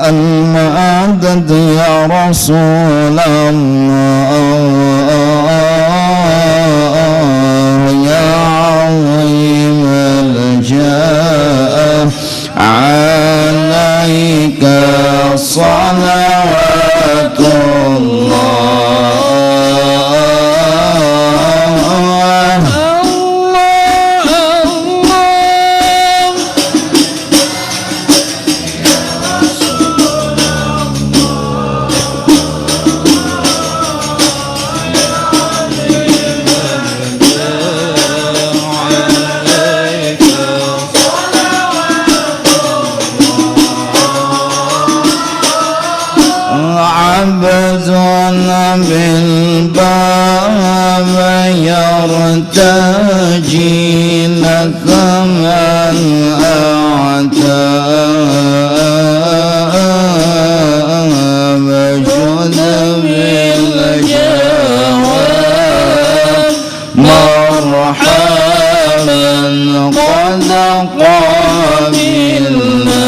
المدد يا رسول الله يا عظيم الجاه عليك صلوات الله بالباب يرتجي لك من أعتى بجد بالجواب مرحبا قد قابلنا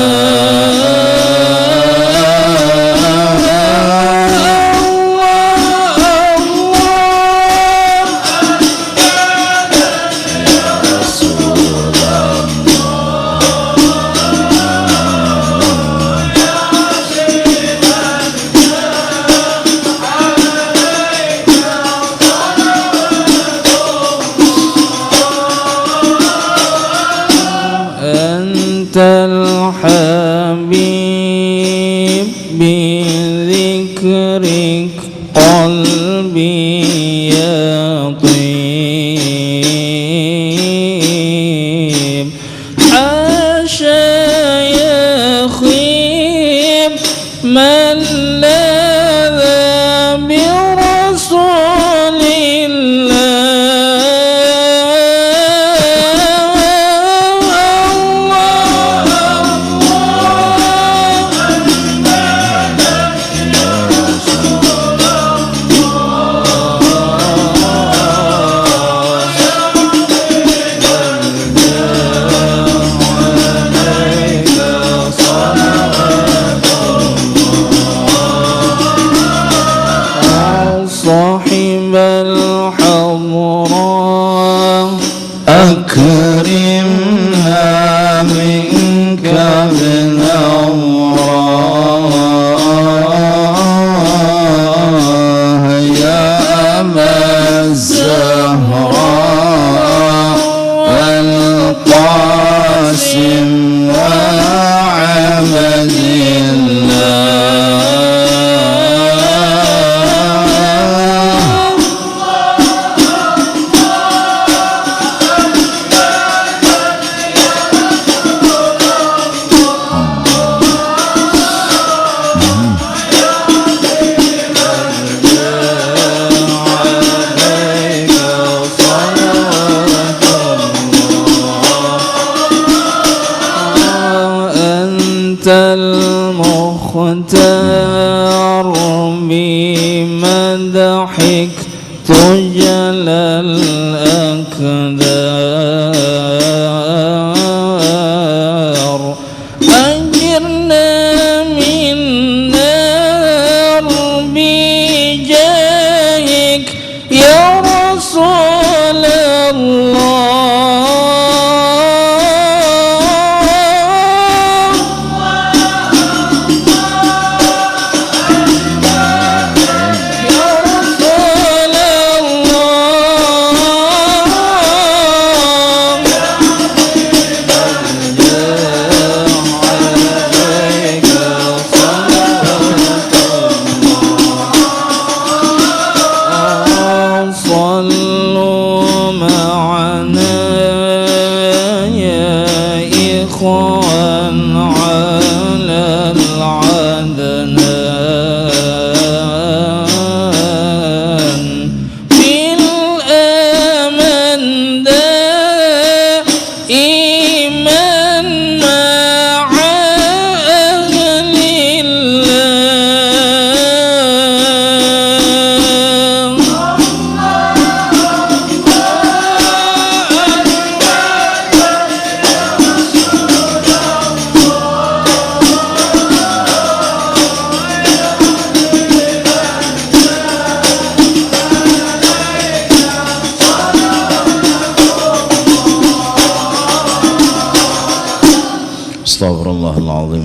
الحبيب بذكرك قلبي يطيب حاشا يخيب من لاذ برسول صاحب الحضراء أكرمنا منك بنوراه يا أبا الزهراء والقاسم وعبد الله المختار بمدحك تجلى الأكدار أجرنا من نار بجاهك يا رسول الله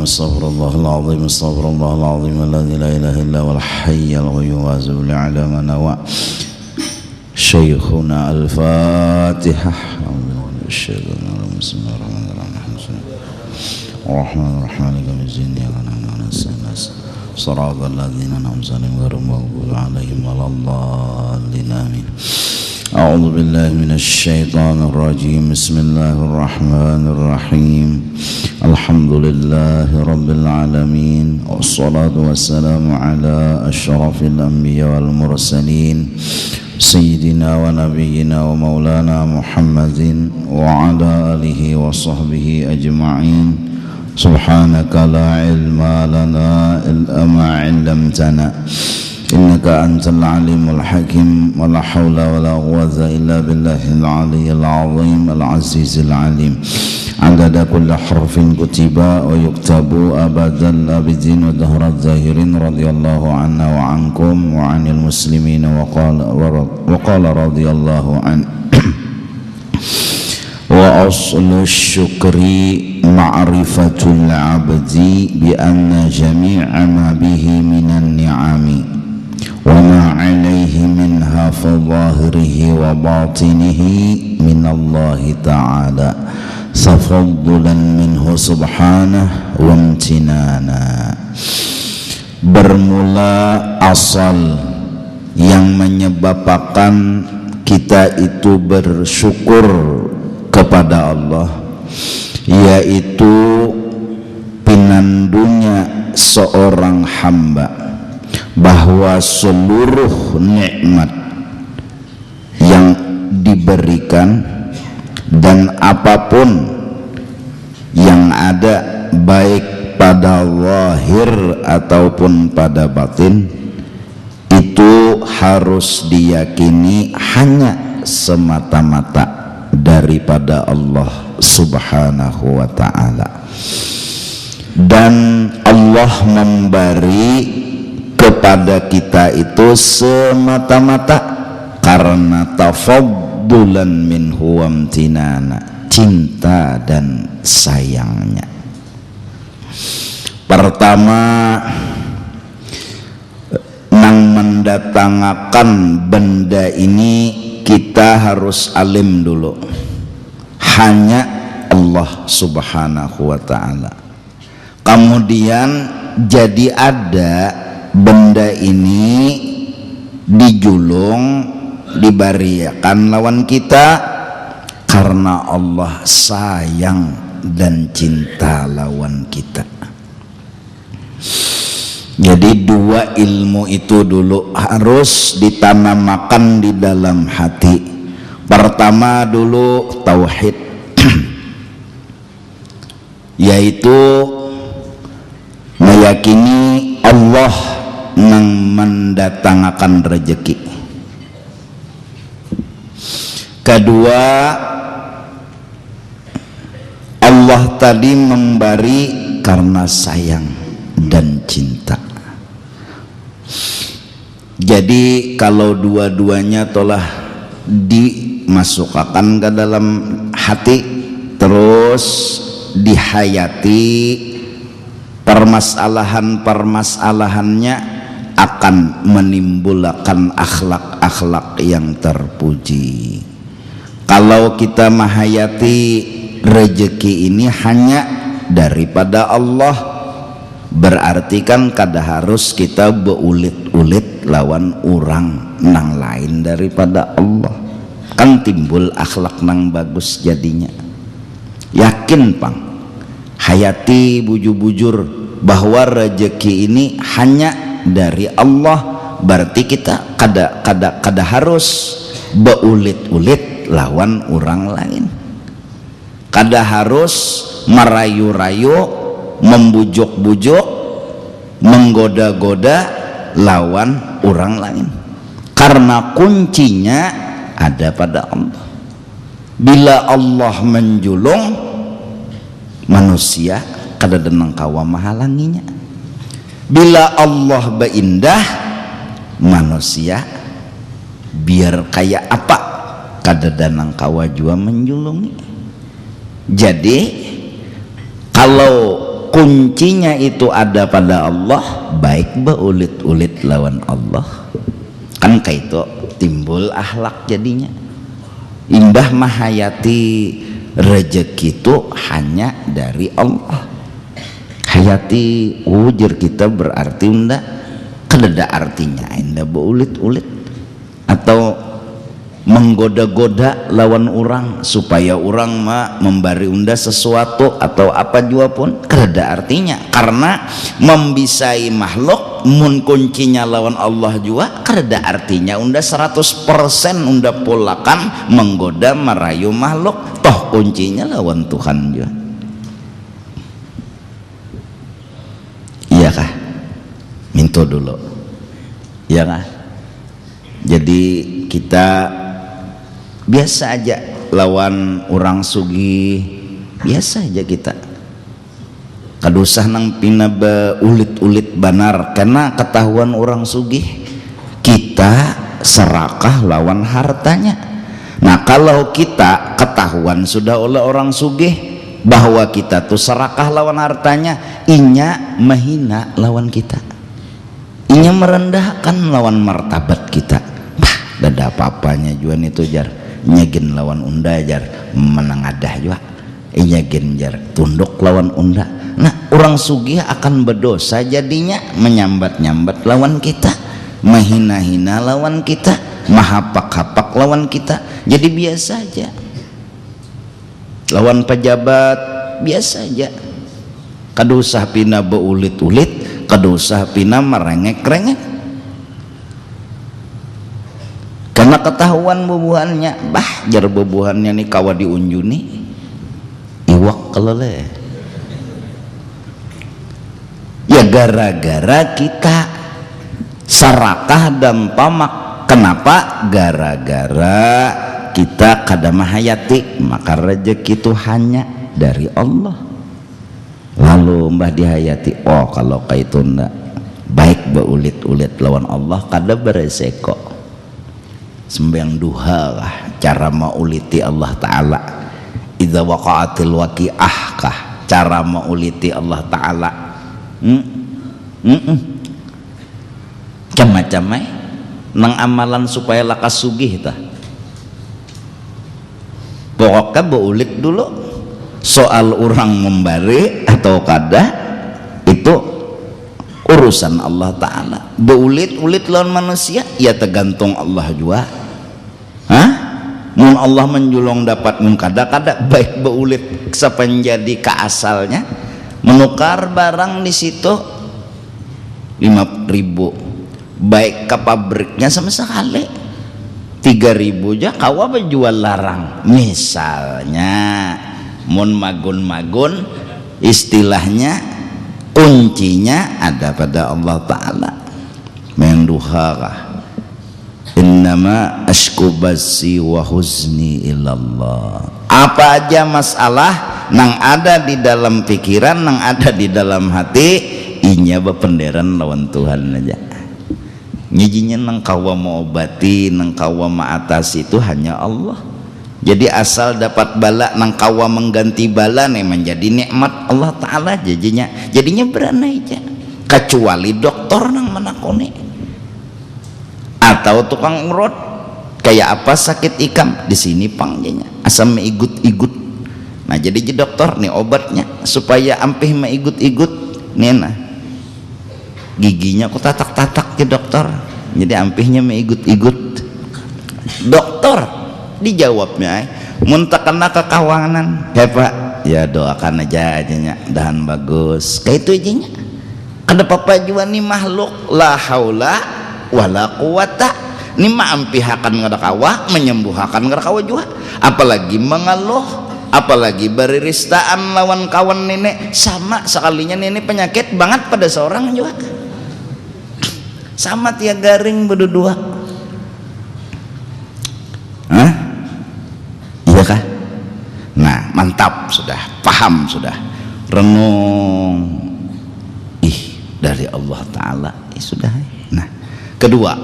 astaghfirullahal azim alladzi la ilaha illa huwal hayyul qayyum wa azul ala man wa Syekhuna al-Fatihah. A'udzu billahi minasy syaithanir rajim. Bismillahirrahmanirrahim. Alhamdulillahi rabbil alamin. Wassalatu wassalamu ala asyrafil anbiya wal mursalin. Sayyidina wa nabiyyina wa maulana Muhammadin wa ala alihi wa sahbihi ajma'in. Subhanaka la ilma lana illa ma 'allamtana innaka antal alimul hakim. Wa la hawla wa la quwwata illa billahil aliyyil azim al azizil alim. Adada kulli harfin kutiba wa yuktabu abadal abidin wa dahrat zahirin radiyallahu anna wa ankum wa anil muslimin wa qala radiyallahu an wa aslu syukri ma'rifatul abdi bi anna jami'a ma bihi minan ni'ami wa ma alayhi minha fa zahirihi wa batinihi minallahi ta'ala tafaddulan minhu subhanahu wa amtinana. Bermula asal yang menyebabkan kita itu bersyukur kepada Allah, yaitu pinandunya seorang hamba bahwa seluruh nikmat yang diberikan dan apapun yang ada baik pada zahir ataupun pada batin itu harus diyakini hanya semata-mata daripada Allah subhanahu wa ta'ala, dan Allah memberi kepada kita itu semata-mata karena tafaddulan minhu wa amtinana, cinta dan sayangnya. Pertama, nang mendatangkan benda ini kita harus alim dulu, hanya Allah subhanahu wa ta'ala. Kemudian jadi ada benda ini dijulung, dibariakan lawan kita karena Allah sayang dan cinta lawan kita. Jadi dua ilmu itu dulu harus ditanamkan di dalam hati. Pertama dulu tauhid yaitu meyakini Allah yang mendatangkan rezeki. Kedua, Allah tadi memberi karena sayang dan cinta. Jadi kalau dua-duanya telah dimasukkan ke dalam hati, terus dihayati, permasalahan-permasalahannya akan menimbulkan akhlak-akhlak yang terpuji. Kalau kita menghayati rezeki ini hanya daripada Allah, berarti kan kada harus kita beulit-ulit lawan orang nang lain daripada Allah, kan timbul akhlak nang bagus jadinya. Yakin pang, hayati bujur-bujur bahwa rezeki ini hanya dari Allah, berarti kita kada harus beulit-ulit lawan orang lain, kada harus merayu-rayu, membujuk-bujuk, menggoda-goda lawan orang lain, karena kuncinya ada pada Allah. Bila Allah menjulung, manusia kada denang kawa menghalanginya. Bila Allah beindah, manusia biar kayak apa kada denang kawa jua menjulungi. Jadi kalau kuncinya itu ada pada Allah, baik beulit-ulit lawan Allah, kan kayak itu timbul akhlak jadinya. Indah mahayati rezeki itu hanya dari Allah. Hayati wujur kita berarti unda kededa artinya indah beulit-ulit atau menggoda-goda lawan orang supaya orang memberi unda sesuatu atau apa jua pun kada artinya, karena membisai makhluk mun kuncinya lawan Allah jua kada artinya unda 100% unda polakan menggoda merayu makhluk, toh kuncinya lawan Tuhan jua. Iya kah? Minto dulu iya kah? Jadi kita biasa aja lawan orang sugih, biasa aja kita kadusah nang pina beulit-ulit banar karena ketahuan orang sugih, kita serakah lawan hartanya. Nah kalau kita ketahuan sudah oleh orang sugih bahwa kita tuh serakah lawan hartanya, inya menghina lawan kita, inya merendahkan lawan martabat kita, dada apa-apanya juan itu jar nyegin lawan unda jar menengadah juga nyegin jar tunduk lawan unda. Nah orang sugih akan berdosa jadinya menyambat-nyambat lawan kita, menghina-hina lawan kita, mahapak-hapak lawan kita. Jadi biasa aja lawan pejabat, biasa aja kadusah pina beulit-ulit, kadusah pina merengek-rengek karena ketahuan bubuhannya, jar bubuhannya nih kawa diunjuni iwak kelele ya gara-gara kita sarakah dan pamak. Kenapa? Gara-gara kita kada mahayati, maka rezeki itu hanya dari Allah. Lalu mbah dihayati, oh kalau kayak itu ndak baik beulit-ulit lawan Allah kada bereseko. Sembahyang duha lah cara mauliti Allah Ta'ala. Idza waqa'atil waqi'ah kah cara mauliti Allah Ta'ala. Macam-macam nang amalan supaya lakas sugih tah. Pokoknya beulit dulu soal orang memberi atau kada itu urusan Allah Ta'ala. Beulit-ulit lawan manusia ya tergantung Allah juga. Mun Allah menjulong dapat mun kada baik beulit sepenjadi ke asalnya menukar barang di situ 5.000 baik ke pabriknya sama sekali 3.000 aja kawa berjual larang. Misalnya mun magun-magun istilahnya kuncinya ada pada Allah Ta'ala. Menduha innama ashku basi wa huzni ilallah. Apa aja masalah nang ada di dalam pikiran, nang ada di dalam hati, inya bependeran lawan Tuhan aja. Nyijinya nang kawa mau obati, nang kawa maatasi itu hanya Allah. Jadi asal dapat bala nang kawa mengganti bala nih menjadi nikmat Allah Ta'ala jadinya beranai aja. Kecuali dokter nang menakoni atau tukang urut kayak apa sakit ikam di sini panggilnya asam meigut-igut. Nah jadi dokter nih obatnya supaya ampih meigut-igut nih nah giginya aku tatak-tatak ke dokter jadi ampihnya meigut-igut. Dokter dijawabnya muntah kena kekawanan Pak ya doakan aja dahan bagus kayak itu aja kada apa-apa juga nih makhluk la haula wala quwata ni maampihakan ngadakawa menyembuhakan ngadakawa juga apalagi mengeluh apalagi beriristaan lawan kawan nenek sama sekalinya nenek penyakit banget pada seorang juga sama tia garing berdua. Iya kah? Nah mantap sudah paham sudah renung dari Allah Ta'ala sudah. Nah kedua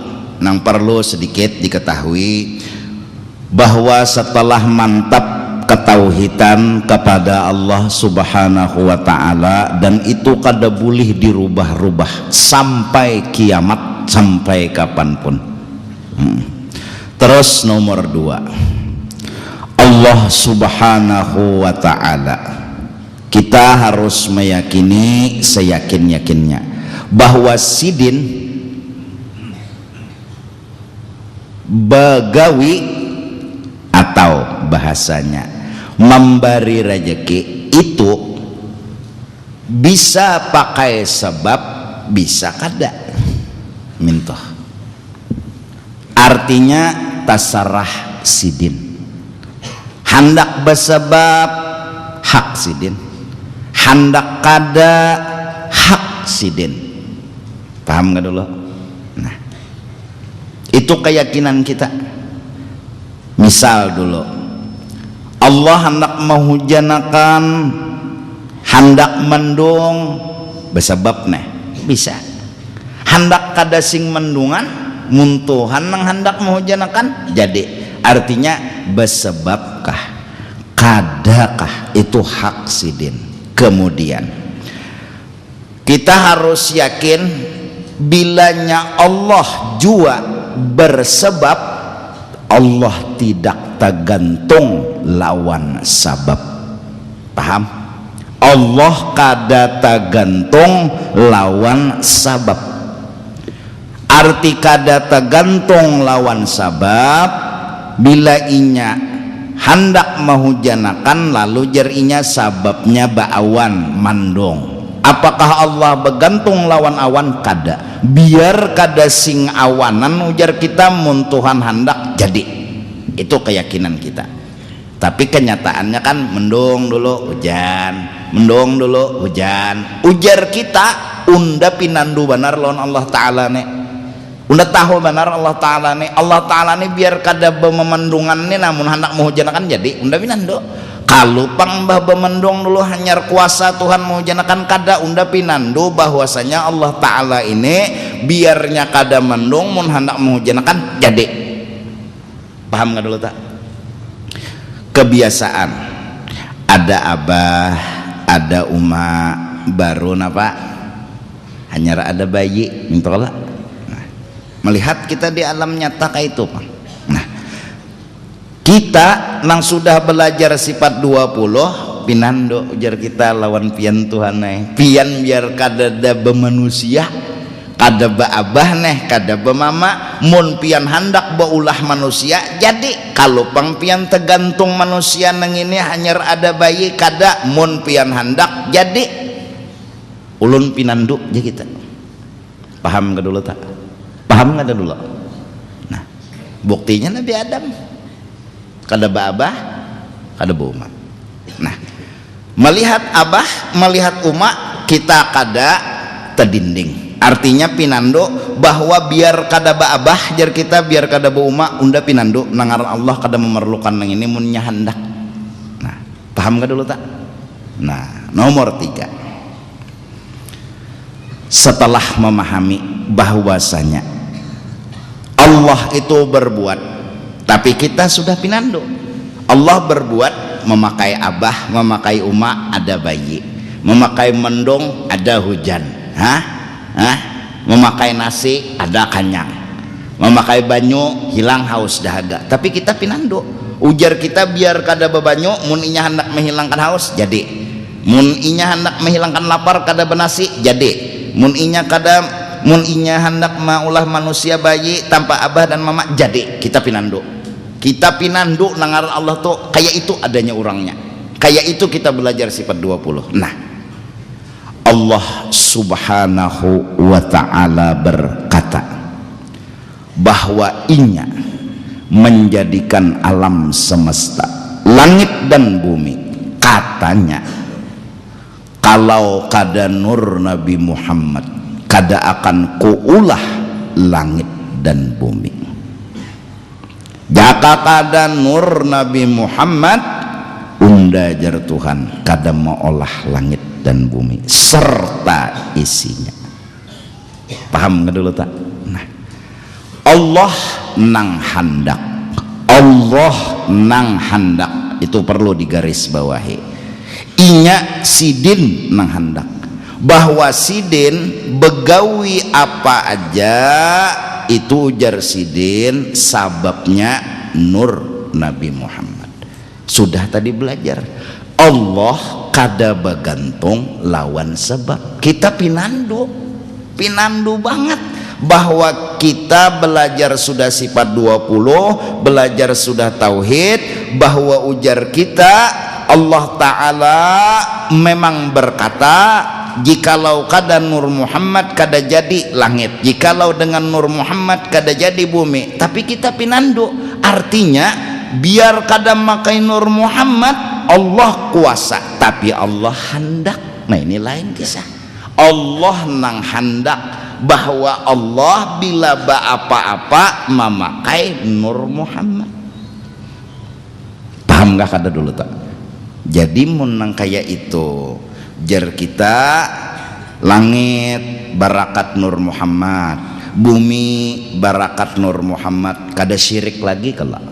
yang perlu sedikit diketahui bahwa setelah mantap ketauhidan kepada Allah Subhanahu wa ta'ala, dan itu kada boleh dirubah-rubah sampai kiamat, sampai kapanpun. Terus nomor 2, Allah Subhanahu wa ta'ala, kita harus meyakini seyakin-yakinnya bahwa sidin bagawi atau bahasanya memberi rezeki itu bisa pakai sebab, bisa kada mintoh. Artinya tasarrah sidin, hendak bersebab hak sidin, hendak kada hak sidin. Paham gak dulu? Nah, itu keyakinan kita. Misal dulu, Allah hendak menghujanakan, hendak mendung bersebab nih bisa. Hendak kada sing mendungan muntuhan nang hendak menghujanakan jadi. Artinya bersebabkah kadakah itu hak sidin. Kemudian kita harus yakin bilanya Allah jua bersebab, Allah tidak tergantung lawan sabab. Paham? Allah kada tergantung lawan sabab. Arti kada tergantung lawan sabab, bila inya hendak menghujanakan lalu jerinya sababnya baawan mandong. Apakah Allah bergantung lawan awan? Kada. Biar kada sing awanan ujar kita muntuhan hendak jadi. Itu keyakinan kita. Tapi kenyataannya kan mendung dulu hujan, mendung dulu hujan. Ujar kita unda pinandu benar lawan Allah Ta'ala nih. Unda tahu benar Allah Ta'ala nih. Allah Ta'ala nih biar kada memendungan nih, namun hendak menghujanakan jadi unda pinandu. Kalau pang bah bemendung dulu hanyar kuasa Tuhan menghujanakan kada unda pinandu bahwasanya Allah Ta'ala ini biarnya kada mendung mun hendak menghujanakan jadi. Paham gak dulu tak? Kebiasaan ada abah, ada uma baru napa hanyar ada bayi mintola. Nah, melihat kita di alam nyata kayak itu. Nah, kita nang sudah belajar sifat 20 pinando ujar kita lawan pian Tuhan pian biar kada da bemanusia, kada baabah neh, kada bemama, mun pian hendak baulah manusia jadi. Kalau pang pian tergantung manusia nang ini hanyar ada bayi kada, mun pian hendak jadi ulun pinandu aja kita. Paham gak dulu tak? Paham gak dulu? Nah, buktinya Nabi Adam kada abah, kada umat. Nah, melihat abah, melihat umat, kita kada terdinding. Artinya pinando bahwa biar kada abah jar kita, biar kada umat unda pinando nangar Allah kada memerlukan nang ini munnya hendak. Nah, paham gak dulu tak? Nah, nomor 3, setelah memahami bahwasanya Allah itu berbuat, tapi kita sudah pinando. Allah berbuat memakai abah, memakai umat ada bayi, memakai mendung ada hujan, memakai nasi ada kanyang, memakai banyu hilang haus dahaga. Tapi kita pinando. Ujar kita biar kada bebanyu, mun inya hendak menghilangkan haus jadi, mun inya hendak menghilangkan lapar kada benasi jadi, mun inya hendak maulah manusia bayi tanpa abah dan mama jadi. Kita pinando. Kita pinandu nangar Allah tuh kayak itu adanya orangnya. Kayak itu kita belajar sifat 20. Nah, Allah Subhanahu wa ta'ala berkata bahwa inya menjadikan alam semesta, langit dan bumi. Katanya kalau kada nur Nabi Muhammad kada akan kuulah langit dan bumi. Jaka kada nur Nabi Muhammad unda jar Tuhan kada maolah langit dan bumi serta isinya. Paham nggak dulu tak? Nah, Allah nang hendak, Allah nang hendak itu perlu digaris bawahi. Inya sidin nang hendak, bahwa sidin begawi apa aja itu ujar sidin sababnya nur Nabi Muhammad. Sudah tadi belajar Allah kada bagantung lawan sebab. Kita pinandu banget bahwa kita belajar sudah sifat 20, belajar sudah tauhid, bahwa ujar kita Allah Ta'ala memang berkata, jikalau kada nur Muhammad kada jadi langit, jikalau dengan nur Muhammad kada jadi bumi. Tapi kita pinandu, artinya biar kada makai nur Muhammad, Allah kuasa, tapi Allah hendak. Nah ini lain kisah. Allah nang hendak, bahwa Allah bila apa-apa memakai nur Muhammad. Paham gak kada dulu tak? Jadi menang kayak itu jar kita, langit barakat nur Muhammad, bumi barakat nur Muhammad, kada syirik lagi kelak.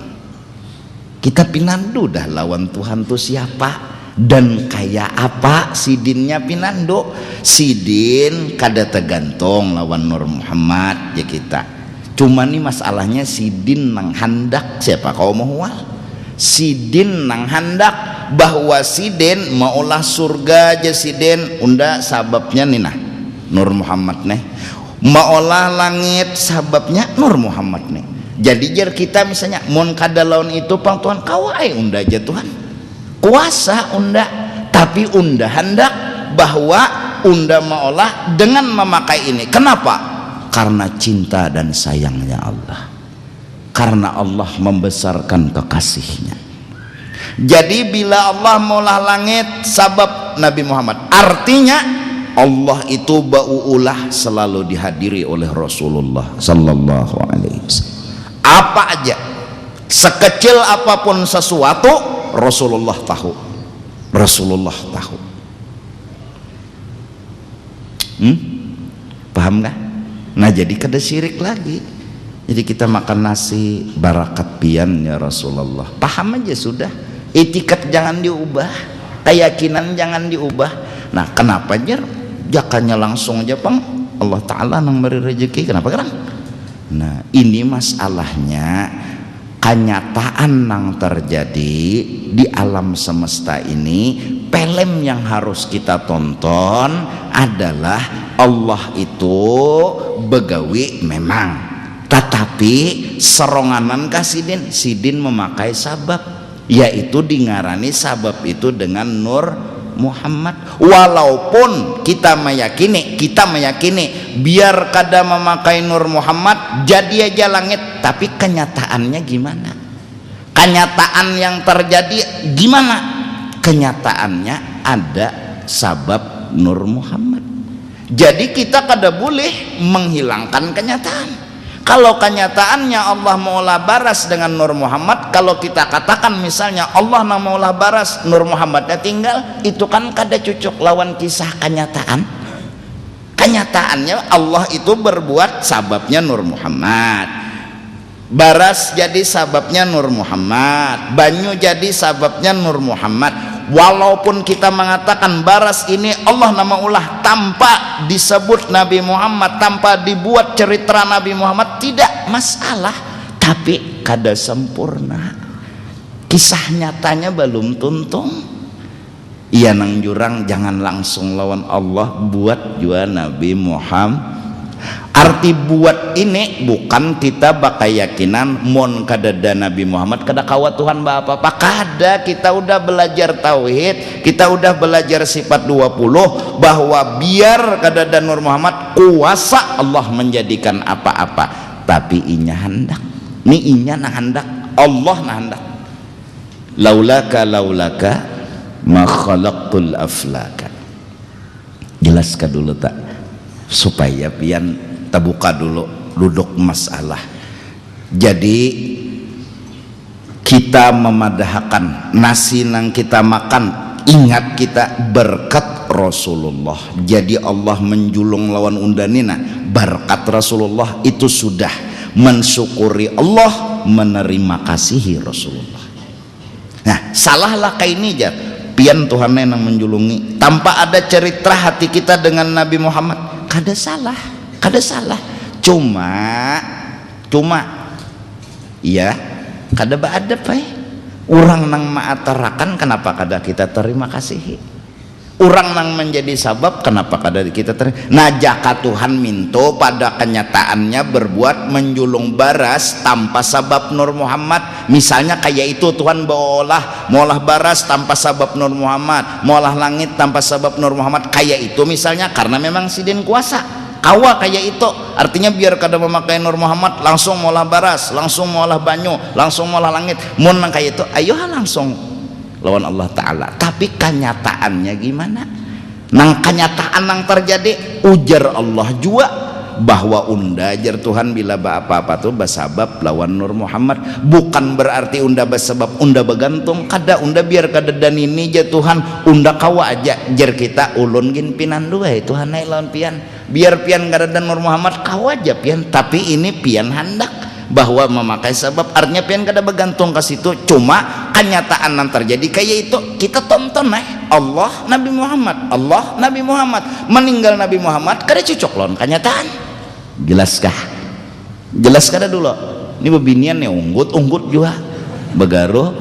Kita pinandu dah lawan Tuhan tuh siapa dan kayak apa. Sidinnya pinandu, sidin kada tergantung lawan nur Muhammad ya kita. Cuma nih masalahnya sidin nang hendak siapa kau mau wal. Sidin nang hendak, bahwa sidin maulah surga aja sidin unda sababnya nina nur Muhammad nih, maulah langit sababnya nur Muhammad nih. Jadi jar kita misalnya mun kada lawan itu pang Tuhan kawai unda aja Tuhan kuasa unda, tapi unda hendak bahwa unda maulah dengan memakai ini. Kenapa? Karena cinta dan sayangnya Allah, karena Allah membesarkan kekasihnya. Jadi bila Allah maulah langit sabab Nabi Muhammad, artinya Allah itu baulah selalu dihadiri oleh Rasulullah sallallahu alaihi wasallam. Apa aja, sekecil apapun sesuatu, Rasulullah tahu. Rasulullah tahu. Paham gak? Nah jadi kada syirik lagi. Jadi kita makan nasi barakat pian ya Rasulullah, paham aja sudah. Etiket jangan diubah, keyakinan jangan diubah. Nah kenapa jar jakanya langsung aja pang Allah Ta'ala nang beri rezeki, kenapa kan? Nah ini masalahnya kenyataan yang terjadi di alam semesta ini. Film yang harus kita tonton adalah Allah itu begawi memang, tetapi seronganan kasidin sidin memakai sabab, yaitu dingarani sabab itu dengan nur Muhammad. Walaupun kita meyakini biar kada memakai nur Muhammad jadi aja langit, tapi kenyataannya gimana? Kenyataan yang terjadi gimana? Kenyataannya ada sabab nur Muhammad. Jadi kita kada boleh menghilangkan kenyataan. Kalau kenyataannya Allah maulah baras dengan nur Muhammad, kalau kita katakan misalnya Allah maulah baras nur Muhammadnya tinggal, itu kan kada cocok lawan kisah kenyataan. Kenyataannya Allah itu berbuat sababnya nur Muhammad, baras jadi sababnya nur Muhammad, banyu jadi sababnya nur Muhammad. Walaupun kita mengatakan baras ini Allah nama ulah tanpa disebut Nabi Muhammad, tanpa dibuat cerita Nabi Muhammad, tidak masalah, tapi kada sempurna. Kisah nyatanya belum tuntung. Iya nang jurang jangan langsung lawan Allah buat jua Nabi Muhammad. Arti buat ini bukan kita bakai yakinan mon kadada Nabi Muhammad kada kawat Tuhan apa-apa, kada. Kita udah belajar tauhid, kita udah belajar sifat 20, bahwa biar kadada Nur Muhammad kuasa Allah menjadikan apa-apa, tapi inya hendak. Ini inya nah hendak, Allah nah hendak. Laulaka ma khalaqtul aflaka. Jelaskan dulu tak, supaya pian terbuka dulu duduk masalah. Jadi kita memadahkan nasi yang kita makan, ingat kita berkat Rasulullah. Jadi Allah menjulung lawan undanina berkat Rasulullah, itu sudah mensyukuri Allah, menerima kasihi Rasulullah. Nah salahlah kayak ini aja pian Tuhan yang menjulungi tanpa ada cerita hati kita dengan Nabi Muhammad. Kada salah cuma ya kada baadab orang nang maatarakan kenapa kada kita terima kasih, orang nang menjadi sabab kenapa kada kita terima. Nah jaka Tuhan minto pada kenyataannya berbuat menjulung baras tanpa sabab Nur Muhammad, misalnya kayak itu Tuhan maulah baras tanpa sabab Nur Muhammad, maulah langit tanpa sabab Nur Muhammad, kayak itu misalnya karena memang sidin kuasa kawa kayak itu, artinya biar kada memakai Nur Muhammad langsung maulah baras, langsung maulah banyu, langsung maulah langit, mun kayak itu ayo langsung lawan Allah Ta'ala. Tapi kenyataannya gimana? Nang kenyataan nang terjadi ujar Allah juga bahwa unda ajar Tuhan bila apa-apa tuh basabab lawan Nur Muhammad, bukan berarti unda basabab unda begantung, kada unda biar kada dan ini aja Tuhan unda kawa aja jar kita ulun gin pinan dua Tuhan lawan pian, biar pian kada dan Nur Muhammad kawa aja pian, tapi ini pian hendak bahwa memakai sebab, artinya pian kada bergantung ke situ. Cuma kenyataan yang terjadi kayak itu kita tonton Allah Nabi Muhammad meninggal Nabi Muhammad kada cocok lawan kenyataan. Jelaskah dulu ini bebinian nih unggut juga begaruh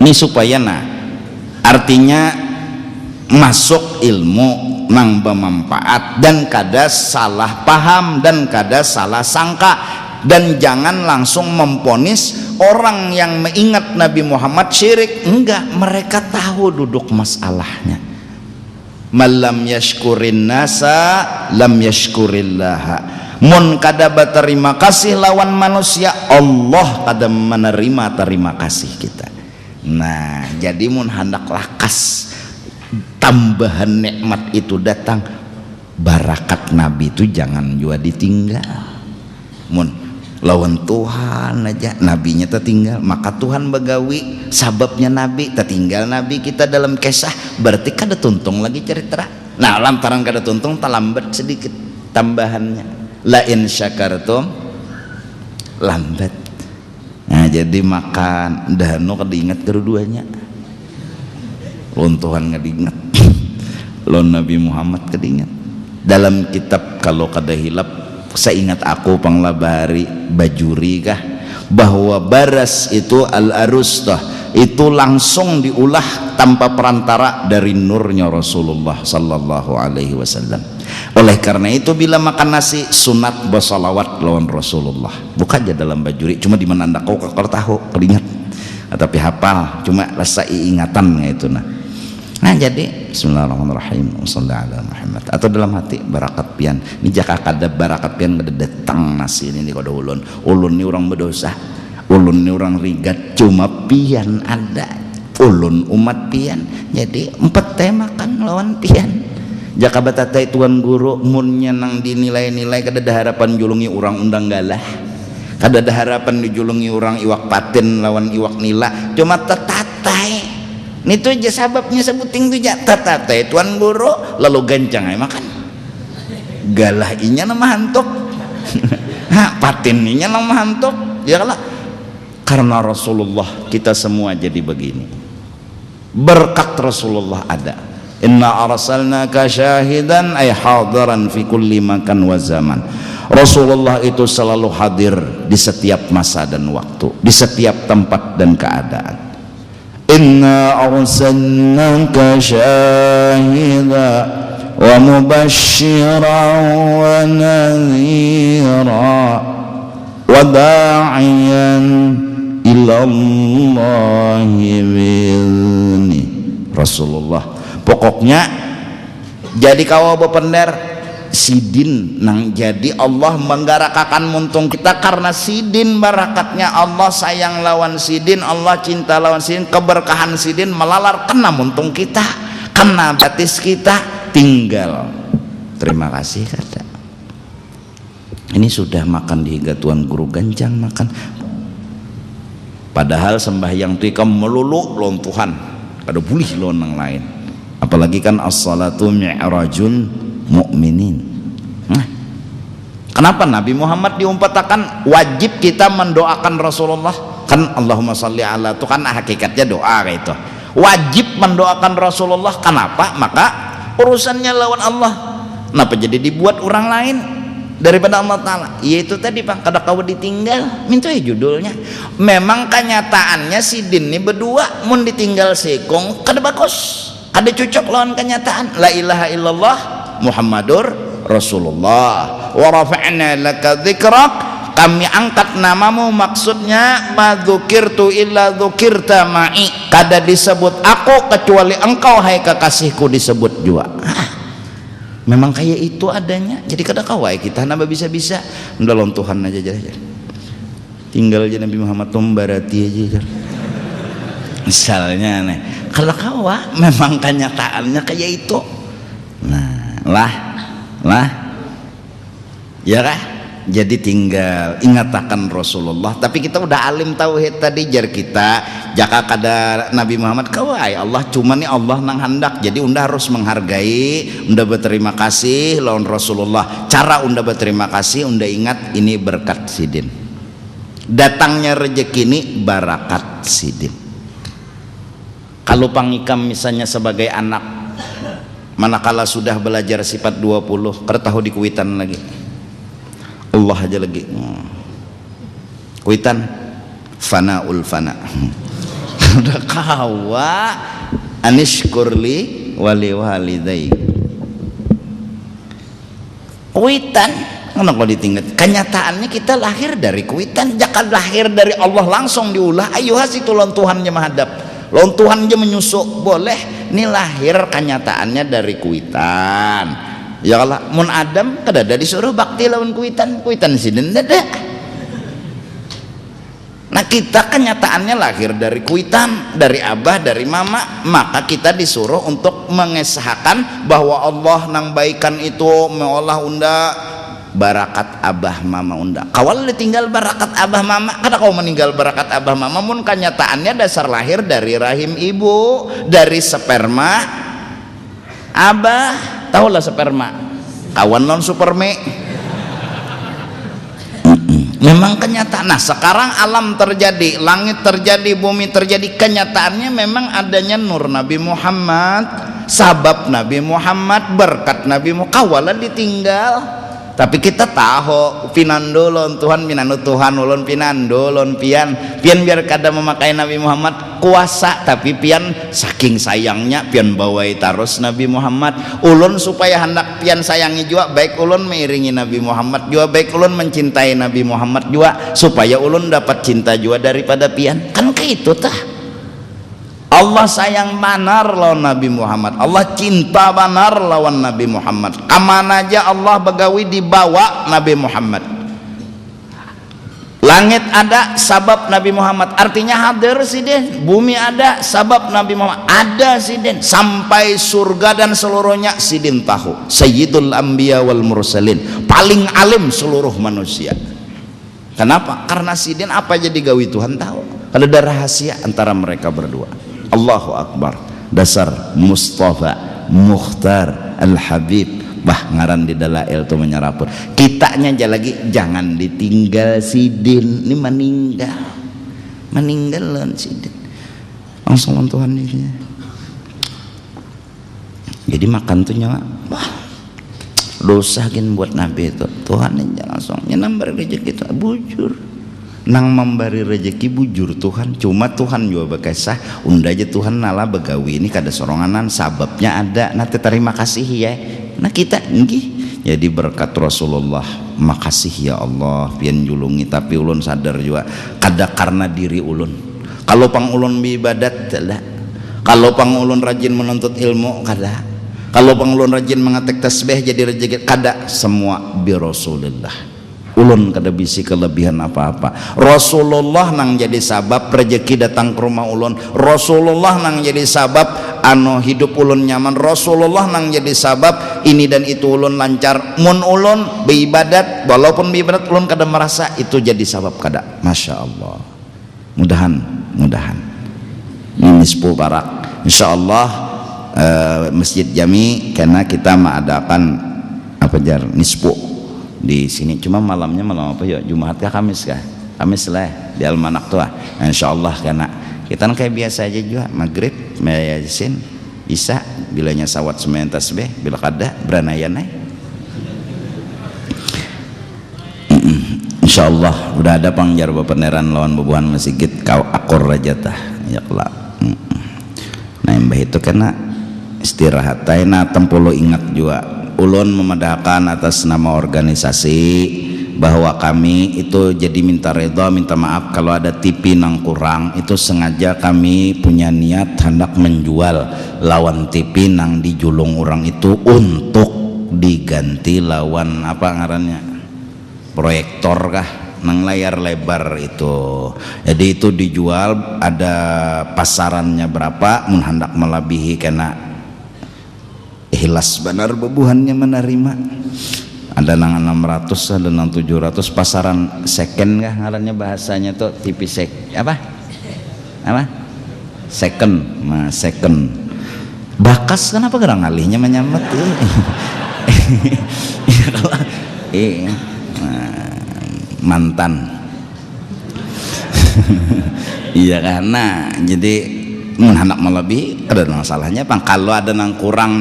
ini supaya artinya masuk ilmu nang bermanfaat dan kada salah paham dan kada salah sangka, dan jangan langsung memponis orang yang mengingat Nabi Muhammad syirik. Enggak, mereka tahu duduk masalahnya. Malam yashkurin nasa lam yashkurillaha, mun kada berterima kasih lawan manusia, Allah kada menerima terima kasih kita. Nah jadi mun hendak lakas tambahan nikmat itu datang, barakat Nabi itu jangan juga ditinggal. Mun lawan Tuhan aja nabinya tertinggal, maka Tuhan begawi sababnya Nabi tertinggal, Nabi kita dalam kisah berarti kada tuntung lagi cerita. Nah lantaran kada tuntung terlambat sedikit tambahannya, la in syakartum lambat. Nah jadi makan dahano kada ingat keduanya, lawan Tuhan kada ingat lawan Nabi Muhammad kada ingat. Dalam kitab kalau kada hilap seingat aku panglabari Bajuri kah, bahwa baras itu al-arustah itu langsung diulah tanpa perantara dari nurnya Rasulullah sallallahu alaihi wasallam. Oleh karena itu bila makan nasi sunat bersalawat lawan Rasulullah, bukan aja dalam Bajuri, cuma di mana anda kau tahu keringat tapi hafal cuma rasa ingatan itu. Nah jadi bismillahirrahmanirrahim wassalamualaikum ala Muhammad, atau dalam hati barakat pian ini jaka kada barakat pian kada datang nasi ini kada ulun ini orang berdosa, ulun ini orang rigat, cuma pian ada ulun umat pian, jadi empat tema kan lawan pian. Jaka batatai tuan guru munnya nang dinilai-nilai kada ada harapan julungi orang undang galah, kada ada harapan dijulungi orang iwak patin lawan iwak nila, cuma tetatai itu aja sababnya sebuting tu tatatai tuan guru lalu gancang makan galah inya nama hantuk patin inya nama hantuk ya kalah. Karena Rasulullah kita semua jadi begini, berkat Rasulullah ada. Inna arsalnaka syahidan ay hadiran fi kulli makan wa zaman. Rasulullah itu selalu hadir di setiap masa dan waktu, di setiap tempat dan keadaan. Inna arsalnaka syahida wa mubasysyiran wa nadhira wa da'iyan ila Allahi bi'izni. Rasulullah pokoknya jadi kawa bepender sidin nang jadi Allah menggarakakan muntung kita karena sidin barakatnya Allah sayang lawan sidin, Allah cinta lawan sidin, keberkahan sidin melalar kena muntung kita, kena batis kita, tinggal terima kasih kata. Ini sudah makan di tuan guru gancang makan, padahal sembahyang tu ikam melulu lawan Tuhan kada boleh lawan yang lain, apalagi kan as-salatu mi'rajun mukminin. Nah, kenapa Nabi Muhammad diumpatakan wajib kita mendoakan Rasulullah? kan Allahumma sholli ala itu kan hakikatnya doa kayak itu. Wajib mendoakan Rasulullah. Kenapa? Maka urusannya lawan Allah. Kenapa jadi dibuat orang lain daripada Allah Ta'ala? Yaitu tadi Pak, kada kau ditinggal, minta ya judulnya. Memang kenyataannya si Din ini berdua mun ditinggal sekong kada bagus, kada cocok lawan kenyataan. La ilaha illallah Muhammadur Rasulullah wa rafa'na laka dzikrak, kami angkat namamu, maksudnya ma dzukirtu illa dzukirta ma'i, kada disebut aku kecuali engkau hai kekasihku disebut juga. Memang kayak itu adanya. Jadi kada kawai kita nambah bisa-bisa ndalon Tuhan aja tinggal aja Nabi Muhammad membarati aja misalnya nih. Kalau kawa memang kenyataannya kayak itu. Nah lah ya kah? Jadi tinggal ingatakan Rasulullah. Tapi kita udah alim tauhid tadi, jar kita jaka kada Nabi Muhammad kawai Allah, cuma nih Allah nang hendak. Jadi unda harus menghargai, unda berterima kasih lawan Rasulullah. Cara unda berterima kasih, unda ingat ini berkat sidin, datangnya rezeki ini barakat sidin. Kalau pangikam misalnya sebagai anak, manakala sudah belajar sifat 20 kada tahu di kuitan lagi Allah aja lagi kuitan fanaul fana udah kawa anishkurli wali walidai kuitan ngono kalau ditinggal. Kenyataannya kita lahir dari kuitan, jangan lahir dari Allah langsung diulah. Ayo hasitu lawan Tuhannya menghadap, lawan Tuhannya menyusuk boleh. Ini lahir kenyataannya dari kuitan. Ya Allah, mun Adam kada ada disuruh bakti lawan kuitan sidin ada. Nah kita kenyataannya lahir dari kuitan, dari abah, dari mama, maka kita disuruh untuk mengesahkan bahwa Allah nang baikan itu meolah unda barakat abah mama unda. Kawal ditinggal barakat abah mama, kada kau meninggal barakat abah mama. Mun kenyataannya dasar lahir dari rahim ibu, dari sperma abah. Tahulah sperma kawan non superme. Memang kenyataan. Nah sekarang alam terjadi, langit terjadi, bumi terjadi, kenyataannya memang adanya nur Nabi Muhammad, sabab Nabi Muhammad, berkat Nabi Muhammad. Kawalan ditinggal. Tapi kita tahu pinando lon Tuhan, pinando Tuhan ulun pinando lon pian biar kada memakai Nabi Muhammad kuasa, tapi pian saking sayangnya pian bawai terus Nabi Muhammad. Ulun supaya hendak pian sayangi juga, baik ulun mengiringi Nabi Muhammad juga, baik ulun mencintai Nabi Muhammad juga, supaya ulun dapat cinta juga daripada pian. Kan kayak itu tah. Allah sayang banar lawan Nabi Muhammad, Allah cinta banar lawan Nabi Muhammad. Kamana aja Allah begawi dibawa Nabi Muhammad. Langit ada sabab Nabi Muhammad, artinya hadir sidin. Bumi ada sabab Nabi Muhammad, ada sidin. Sampai surga dan seluruhnya sidin tahu. Sayyidul Anbiya wal Mursalin, paling alim seluruh manusia. Kenapa? Karena sidin apa jadi gawi Tuhan tahu. Kalau ada rahasia antara mereka berdua. Allahu Akbar. Dasar Mustafa Mukhtar Al-Habib bah ngaran di dalail tuh menyerapun. Kitanya aja lagi jangan ditinggal sidin. Ini meninggal lan sidin langsung lawan Tuhan ini. Jadi makan tuh nyawa wah dosa gin buat Nabi itu. Tuhan aja langsung nambah rezeki itu bujur nang memberi rezeki bujur Tuhan. Cuma Tuhan juga berkisah unda aja Tuhan nala begawi ini kada soronganan sababnya ada. Nanti terima kasih ya. Nah kita nggih jadi berkat Rasulullah, makasih ya Allah pian julungi. Tapi ulun sadar juga kada karena diri ulun. Kalau pang ulun beribadat tidak, kalau pang ulun rajin menuntut ilmu kada, kalau pang ulun rajin mengetik tasbih jadi rezeki kada. Semua bi Rasulillah. Ulun kada bisi kelebihan apa-apa. Rasulullah nang jadi sabab rezeki datang ke rumah ulun. Rasulullah nang jadi sabab hidup ulun nyaman. Rasulullah nang jadi sabab ini dan itu ulun lancar. Mun ulun beribadat, walaupun beribadat ulun kada merasa itu jadi sabab kada. Masya Allah. Mudahan ini 10 barak insyaallah Masjid Jami, karena kita mengadakan apa jar nisfu di sini. Cuma malamnya malam apa ya, Jumat kah Kamis kah? Kamis lah. di almanak tuh insyaallah karena kita kayak biasa aja juga maghrib yasin isya bilanya sawat semen tasbih bila kada beranayan insyaallah udah ada pangjar bepeneran lawan bebuhan masjid kau akur raja tah ya kelak. Nah mbah itu kena istirahat na tempolo ingat juga ulun memedahkan atas nama organisasi bahwa kami itu jadi minta redha minta maaf kalau ada TV nang kurang itu sengaja kami punya niat hendak menjual lawan TV nang dijulung orang itu untuk diganti lawan apa ngarannya proyektor kah nang layar lebar itu. Jadi itu dijual ada pasarannya berapa mun hendak melebihi karena ikhlas benar bebuhannya menerima ada nang 600 ada nang 700 pasaran second kah ngarannya bahasanya tuh TV apa second nah second bakas kenapa gerang alihnya menyambat mantan iya karena jadi anak melebihi ada masalahnya bang kalau ada nang kurang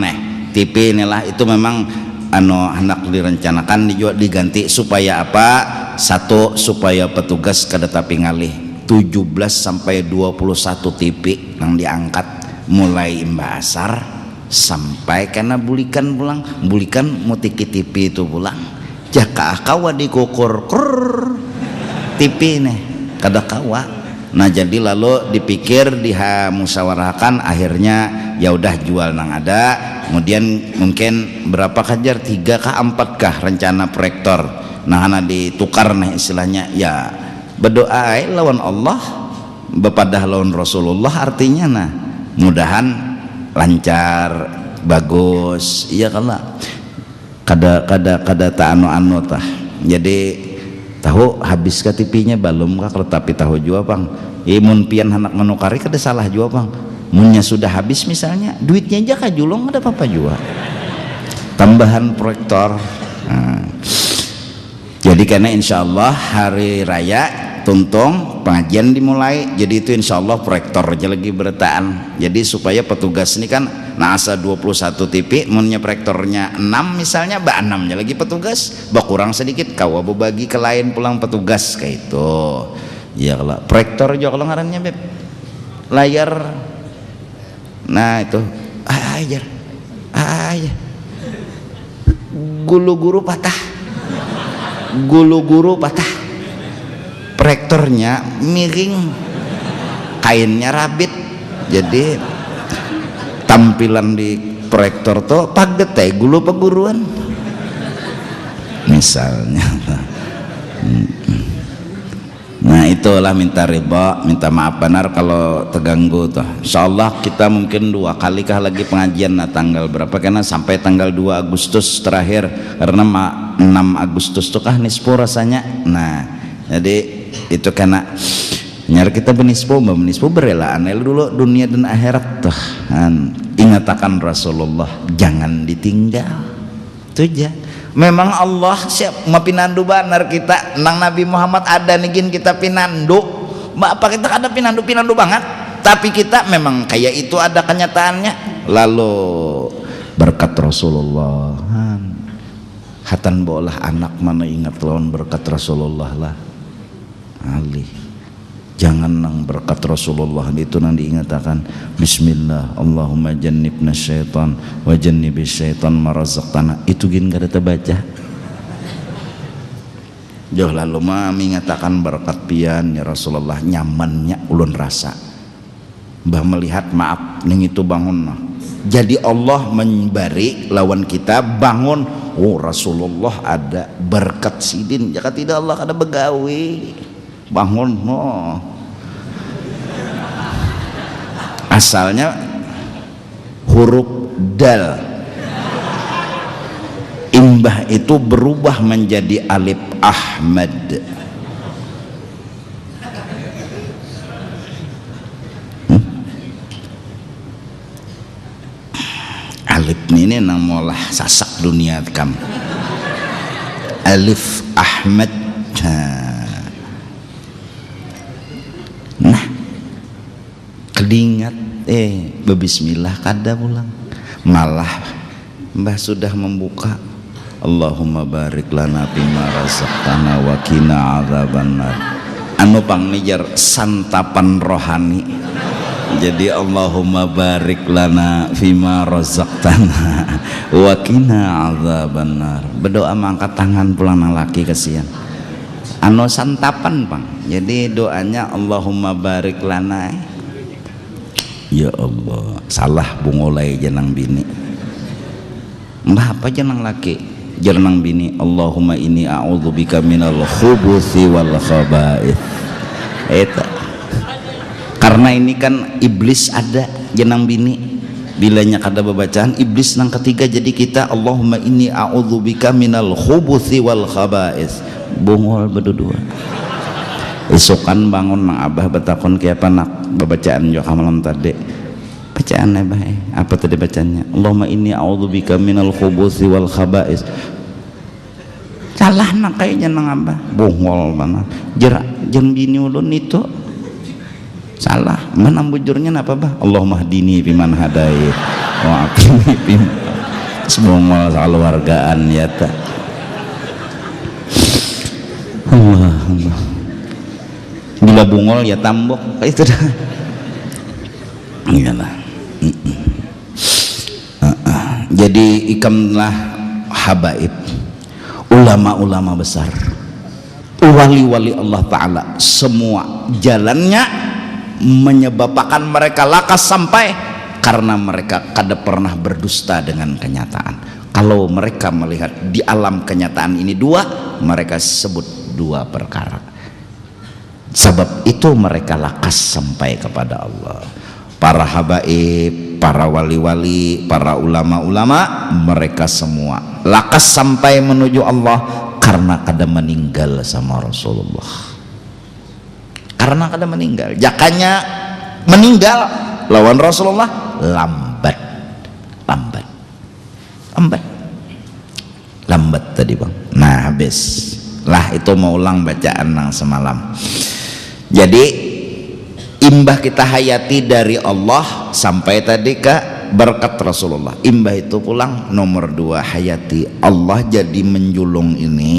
TV inilah itu memang hendak direncanakan diganti supaya apa satu supaya petugas kada tapi ngalih 17 sampai 21 TV yang diangkat mulai imbasar sampai karena bulikan mutiki TV itu pulang jaka kawa dikukur TV nih kada kawa. Nah jadi lalu dipikir dimusyawarahkan akhirnya ya udah jual nang ada kemudian mungkin berapa kajar 3 kah 4 kah rencana proyektor nah hana ditukar nih istilahnya ya berdoa lawan Allah bepadah lawan Rasulullah artinya nah mudahan lancar bagus iya kalau kada tak anu tah jadi tahu habis ke TV-nya belum kah tapi tahu juga bang imun pian anak menukari kada salah juga bang munnya sudah habis misalnya duitnya aja kajulong ada apa-apa juga tambahan proyektor jadi karena insyaallah hari raya tuntung pengajian dimulai jadi itu insyaallah proyektor aja lagi bertaan jadi supaya petugas ini kan asa 21 TV munnya proyektornya 6 misalnya 6 nya lagi petugas kurang sedikit kawa bagi ke lain pulang petugas kayak itu ya kalau proyektor juga kalau ngarannya beb layar nah itu aja gulu-guru patah proyektornya miring kainnya rabit jadi tampilan di proyektor tuh paget gulu peguruan misalnya nah itulah minta riba minta maaf benar kalau terganggu tuh insyaallah kita mungkin 2 kali kah lagi pengajian tanggal berapa karena sampai tanggal 2 Agustus terakhir karena 6 Agustus tuh kah nisfu rasanya nah jadi itu karena nyari kita benispo berelaan dulu dunia dan akhirat tuh ingatakan Rasulullah jangan ditinggal itu aja memang Allah siap mapinandu banar kita nang Nabi Muhammad ada nigin kita pinandu apa kita ada pinandu banget tapi kita memang kayak itu ada kenyataannya lalu berkat Rasulullah hatan bolah anak mana ingat lawan berkat Rasulullah lah alih jangan nang berkat Rasulullah itu nang diingatakan bismillah Allahumma jannibna syaitan wa jannibis syaitan marazaqtana itu gin kada terbaca jauh lalu mah mengatakan berkat pian ya Rasulullah nyamannya ulun rasa bah melihat maaf ning itu bangun jadi Allah memberi lawan kita bangun Rasulullah ada berkat sidin jika tidak Allah kada begawi bangun asalnya huruf dal imbah itu berubah menjadi alif Ahmad alif ini nang molah sasak dunia kam alif Ahmad kelingat bebismillah kada pulang, malah mbah sudah membuka Allahumma barik lana bima razaqtana wa qina adzabannar. Anu pangnijar santapan rohani. Jadi Allahumma barik lana bima razaqtana wa qina adzabannar. Berdoa mangkat tangan pulang nang laki kasihan. Anu santapan Bang. Jadi doanya Allahumma barik lana. Ya Allah, salah bungolai jenang bini. Mbah apa jenang laki? Jenang bini Allahumma inni a'udzubika minal khubuthi wal khaba'ith. Eta. Karena ini kan iblis ada jenang bini. Bilanya kada bacaan iblis nang ketiga, jadi kita Allahumma inni a'udzubika minal khubuthi wal khaba'ith. Bungol berdua. Esokan bangun nang abah betakon kayak apa nak bacaan jo malam tadi. Bacaan abah apa tadi bacaannya? Allahumma inni a'udzubika minal khubuthi wal khaba'is. Salah nak kayaknya nang abah. Bungol banget. Jen bini ulun itu salah. Mana bujurnya apa bah? Allahumma hdini biman hadait wa aqini bim. Semua keluargaan ya ta. Allah. Bila bungol ya tambok itu dah. Iyalah. Jadi ikamlah habaib, ulama-ulama besar, wali-wali Allah Ta'ala, semua jalannya menyebabkan mereka lakas sampai karena mereka kada pernah berdusta dengan kenyataan. Kalau mereka melihat di alam kenyataan ini dua, mereka sebut dua perkara. Sebab itu mereka lakas sampai kepada Allah. Para habaib, para wali-wali, para ulama-ulama, mereka semua lakas sampai menuju Allah karena kada meninggal sama Rasulullah. Karena kada meninggal, jakanya meninggal lawan Rasulullah lambat tadi Bang. Nah habis lah itu mau ulang bacaan nang semalam. Jadi imbah kita hayati dari Allah sampai tadi ke berkat Rasulullah. Imbah itu pulang nomor 2 hayati Allah jadi menjulung ini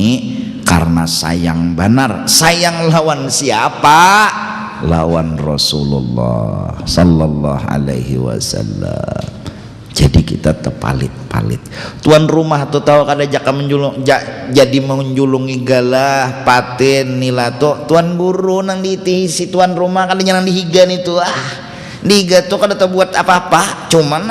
karena sayang benar. Sayang lawan siapa? Lawan Rasulullah sallallahu alaihi wasallam. Jadi kita terpalit-palit. Tuan rumah tuh tahu kada jaka menjulung jadi menjulungi galah paten nilato. Tuan guru nang si tuan rumah kada nang dihigan itu dihiga tuh kada tahu buat apa-apa. Cuman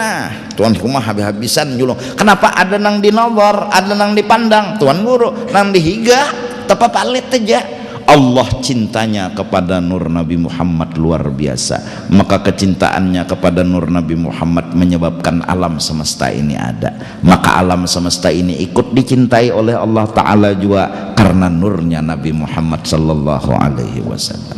tuan rumah habis-habisan julung. Kenapa ada nang dinobor, ada nang dipandang. Tuan guru nang dihiga tepa palit aja. Allah cintanya kepada nur Nabi Muhammad luar biasa, maka kecintaannya kepada nur Nabi Muhammad menyebabkan alam semesta ini ada, maka alam semesta ini ikut dicintai oleh Allah Ta'ala juga karena nurnya Nabi Muhammad sallallahu alaihi wasallam.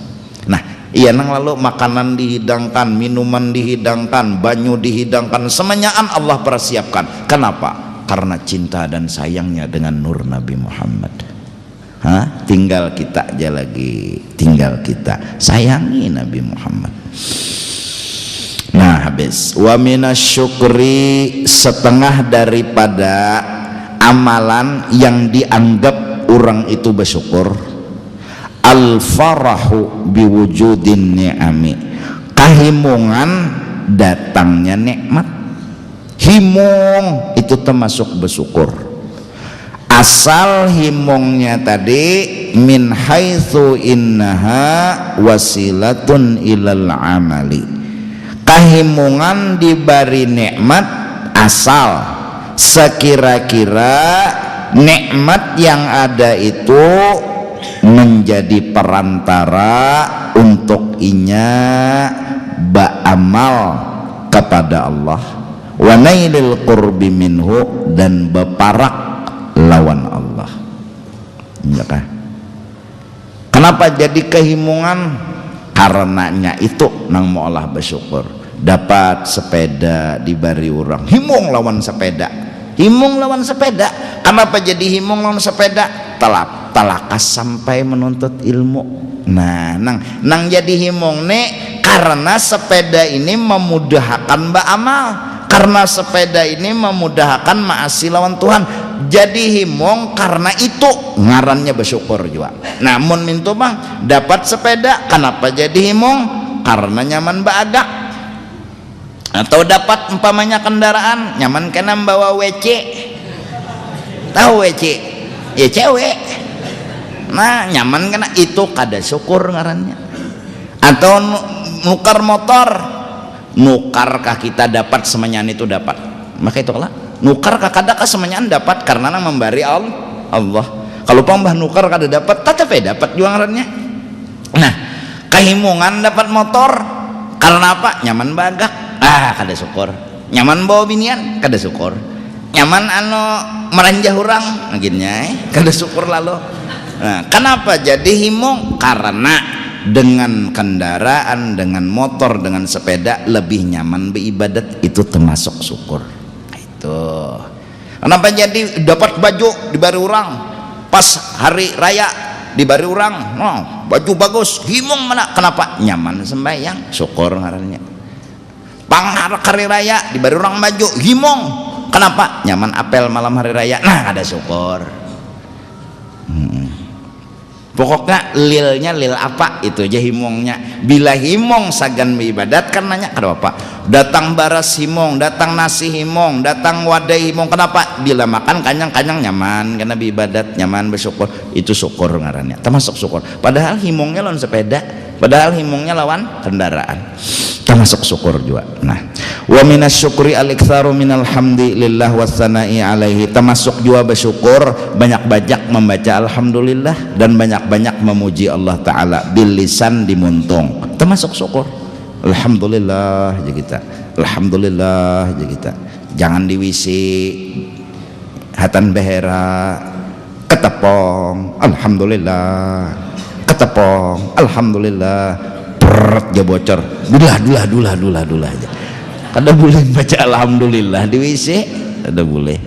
Nah iya nang lalu makanan dihidangkan, minuman dihidangkan, banyu dihidangkan, semuanyaan Allah persiapkan. Kenapa? Karena cinta dan sayangnya dengan nur Nabi Muhammad. Tinggal kita aja lagi, tinggal kita sayangi Nabi Muhammad. Nah habis wa minasyukri, setengah daripada amalan yang dianggap orang itu bersyukur, al farahu biwujudin ni'ami, kahimungan datangnya nikmat. Himung itu termasuk bersyukur. Asal himungnya tadi min haitsu innaha wasilatun ilal amali, kahimungan diberi nikmat asal sekira-kira nikmat yang ada itu menjadi perantara untuk inya beramal kepada Allah wa nailil qurbi minhu, dan beparak lawan Allah. Ya kan? Kenapa jadi kehimungan? Karenanya itu nang maulah bersyukur. Dapat sepeda diberi orang, himung lawan sepeda. Himung lawan sepeda. Kenapa jadi himung lawan sepeda? Talakas sampai menuntut ilmu. Nah, nang jadi himung nek karena sepeda ini memudahkan ba'amal, karena sepeda ini memudahkan ma'asi lawan Tuhan. Jadi himong karena itu ngarannya bersyukur juga. Namun mintu bang dapat sepeda, kenapa jadi himong? Karena nyaman baagak. Atau dapat umpamanya kendaraan nyaman kena bawa WC, tahu WC ya cewek, nah nyaman kena itu kada syukur ngarannya. Atau nukar motor, nukar kah kita dapat semenyan itu dapat, maka itu lah nukar kah kada kah semenyan dapat karena nang memberi Allah. Kalau pambah nukar kada dapat tetapi dapat juga ngarannya. Nah kehimungan dapat motor karena apa? Nyaman bagak, kada syukur. Nyaman bawa binian kada syukur. Nyaman meranjah orang akhirnya kada syukur lalu. Nah, kenapa jadi himong? Karena dengan kendaraan, dengan motor, dengan sepeda lebih nyaman beribadat, itu termasuk syukur. Itu kenapa jadi dapat baju dibari orang pas hari raya dibari orang, baju bagus himong mana? Kenapa? Nyaman sembahyang, syukur ngarannya. Panghar hari raya dibari orang baju himong, kenapa? Nyaman apel malam hari raya, nah ada syukur. Pokoknya lilnya lil apa itu aja himongnya. Bila himong sagan beribadat kan nanya kenapa? Datang baras himong, datang nasi himong, datang wadai himong, kenapa? Bila makan kanyang-kanyang nyaman karena beribadat, nyaman bersyukur, itu syukur ngarannya, termasuk syukur. Padahal himongnya lawan sepeda, padahal himongnya lawan kendaraan, termasuk syukur juga. Nah, wa minasyukri al-iktsaru minal hamdi lillah wassana'i alaihi, termasuk juga bersyukur banyak-banyak membaca alhamdulillah dan banyak-banyak memuji Allah taala bil lisan dimuntung, termasuk syukur. Alhamdulillah aja kita, alhamdulillah aja kita, jangan diwisi hatan behera ketepong alhamdulillah, ketepong alhamdulillah, perut dia bocor dulah aja. Kada boleh baca alhamdulillah di WC, kada boleh.